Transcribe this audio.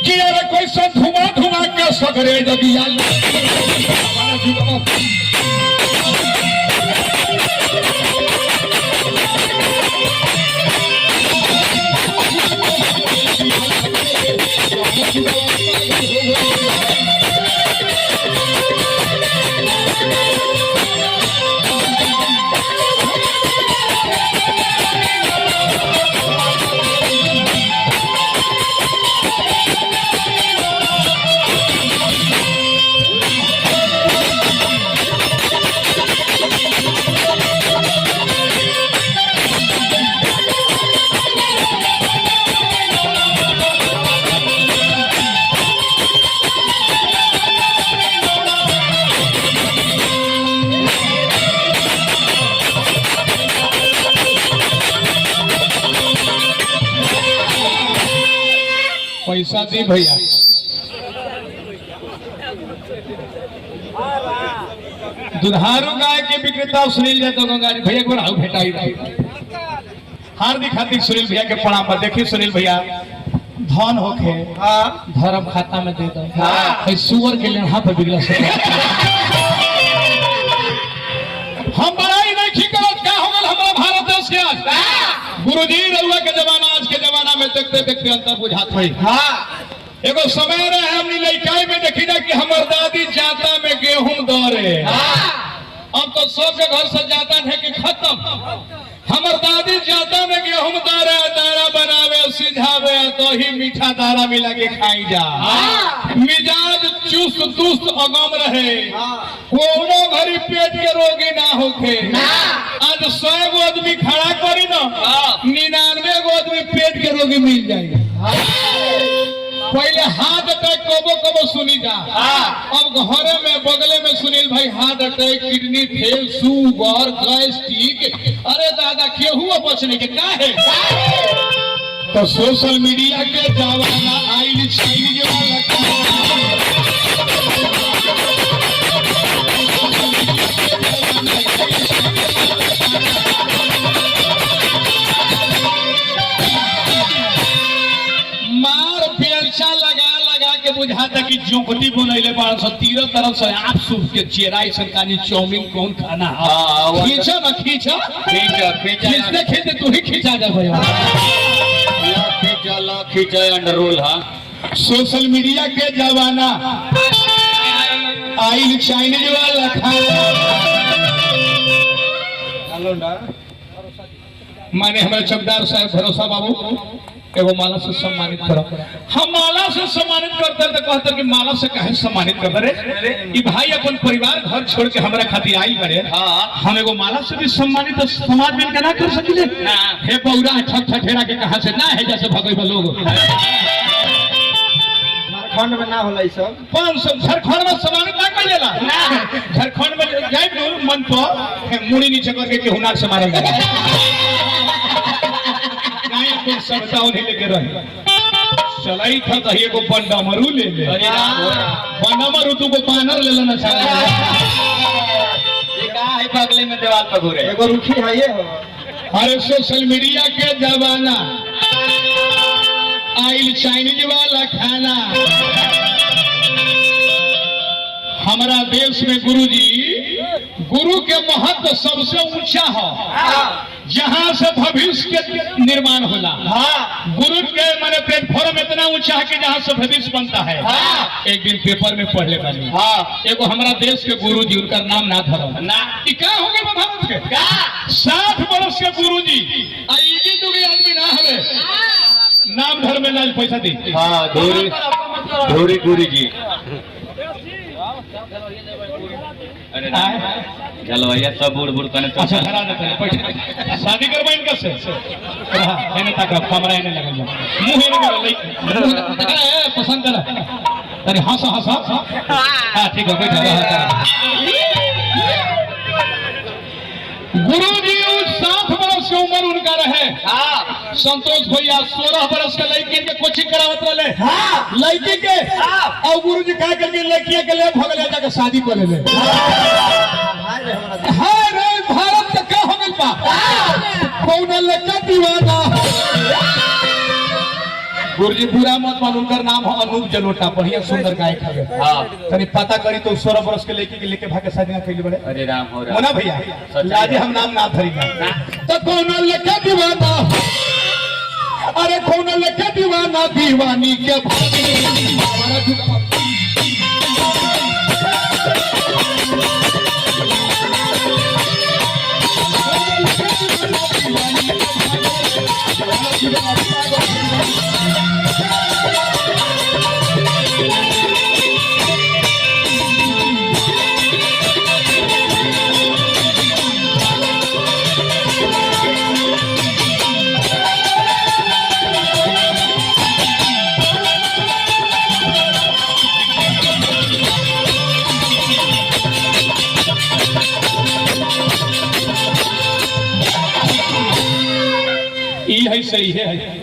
कि अरे कोई सब धुआं धुआं के सगरे जगिया पैसा दी भैया दुधारू गाय के विक्रेता सुनील यादव गंगारी भैया को राहु भेटाई हार्दिक हार्दिक सुनील भैया के प्रणाम पर देखिए सुनील भैया धन होके धर्म खाता में दे दो सुअर के लेना पे बिगला से हम बड़ाई नहीं करत का होगल हमारा भारत देश के आज गुरुजी रउआ के जमाना आज के जमाना में देखते देखते अंतर बुझात है एगो समय रहे हमनी लइकाई में देखी ना कि हमर दादी जाता में गेहूं दौरे अब तो सबके घर से जाता है कि खत्म हमर दादी जाता में गेहूं दौरे दारा बनावे सिझावे तो ही मीठा दारा मिला के खाई जा मिजाज चुस्त दुस्त अगम रहे कोनो घरी पेट के रोगी ना होखे आज 100 गो आदमी खड़ा करी ना 99 गो आदमी पेट के रोगी मिल जाएगा पहले हार्ट अटैक कबो कबो सुनी जा अब घरे में बगले में सुनील भाई heart attack kidney fail sugar gastric अरे दादा केहू बचने के का है तो सोशल मीडिया के जमाना आइल चाइनीज वाला मार बेलचा लगा लगा के बुझाता कि जोकटी बनैले बाड़ सब तीर तरफ से आप सूप के चेराई सरकारी चाउमीन कौन खाना है खींचा ना खींचा खींचते खींचते तू ही खींचा जा भैया खींचा अंडर रोल हाँ सोशल मीडिया के जमाना आइल चाइनीज वाला माने हमारे चौकीदार साहब भरोसा बाबू एगो माला से सम्मानित करो हम माला से सम्मानित करते तो कहते कि माला से काहे सम्मानित करते रे ई भाई अपन परिवार घर छोड़ के हमरा खातिर आई बड़े हम एगो माला से भी सम्मानित तो समाज में ना कर सकिले ना हे पौरा ठक ठठेरा के कहां से ना है जैसे भगई लोग झारखंड में ना होला ई सब 500 झारखंड में सम्मानित ना करेला झारखंड में जाए मन पर मुड़ी नीचे करके के हुनर से मारल जाए सबटा उन्हें लेके रहे चलाई था तो ये को बंडामरू ले ले बंडामरू तू को बानर ले लेना चाहिए ये का है बगले में दीवार पर घूरे एगो रुखी है ये हो अरे सोशल मीडिया के जमाना आइल चाइनीज वाला खाना हमारा देश में गुरु के महत्व सबसे ऊंचा है जहां से भविष्य के निर्माण होला गुरु के माने प्लेटफॉर्म इतना ऊंचा है कि जहां से भविष्य बनता है एक दिन पेपर में पढ़ ले बानी एगो हमारा देश के गुरु जी उनका नाम ना धरो ना क्या हो गया भारत के 60 वर्ष के गुरु जी आईडी दुगी आदमी ना हवे नाम धर में लाल पैसा दी हाँ धोरी गुरु जी चलो भैया सब बुड़ बुड़ कने अच्छा हरा देते हैं पैसा शादी करवाई इनका से हां एने तक कैमरा एने लगल मुंह एने लगल ए पसंद कर अरे हंस हंस हां ठीक है बैठा रहा गुरुजी 60 वर्ष की उम्र उनका रहे संतोष भैया 16 वर्ष के लड़की के कोचिंग करावत रहे लड़की के और गुरुजी कह के लड़की के ले भगले जाके शादी कर ले हाय रे भारत का क्या हो गइल बा कौन लड़का दीवाना गुरुजी बुरा मत मान, उनकर नाम है अनूप जलोटा, बढ़िया सुंदर गायक हवे। हाँ तनी पता करी तो 16 बरस के लेके भाग के शादी कैले बड़े। अरे राम हो राम मोना भैया लाजे हम नाम ना धरीगा तो कौन लेके दीवाना, अरे कौन लेके दीवाना दीवानी के ई है सही है।